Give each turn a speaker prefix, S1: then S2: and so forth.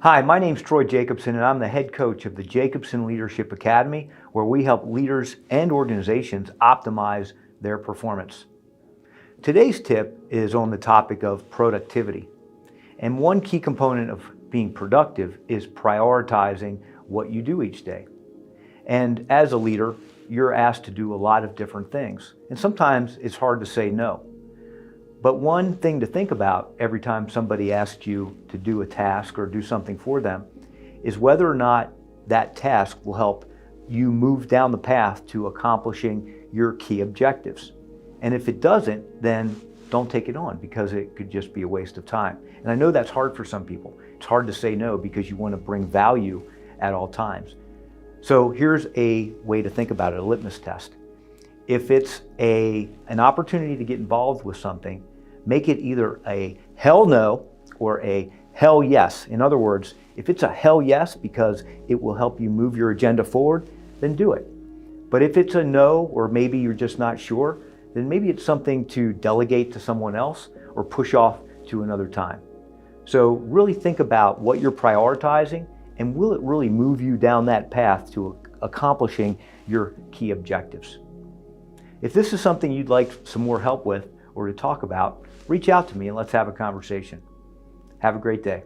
S1: Hi, my name's Troy Jacobson, and I'm the head coach of the Jacobson Leadership Academy, where we help leaders and organizations optimize their performance. Today's tip is on the topic of productivity. And one key component of being productive is prioritizing what you do each day. And as a leader, you're asked to do a lot of different things. And sometimes it's hard to say no. But one thing to think about every time somebody asks you to do a task or do something for them is whether or not that task will help you move down the path to accomplishing your key objectives. And if it doesn't, then don't take it on, because it could just be a waste of time. And I know that's hard for some people. It's hard to say no because you want to bring value at all times. So here's a way to think about it, a litmus test. If it's an opportunity to get involved with something, make it either a hell no or a hell yes. In other words, if it's a hell yes because it will help you move your agenda forward, then do it. But if it's a no, or maybe you're just not sure, then maybe it's something to delegate to someone else or push off to another time. So really think about what you're prioritizing, and will it really move you down that path to accomplishing your key objectives. If this is something you'd like some more help with or to talk about, reach out to me and let's have a conversation. Have a great day.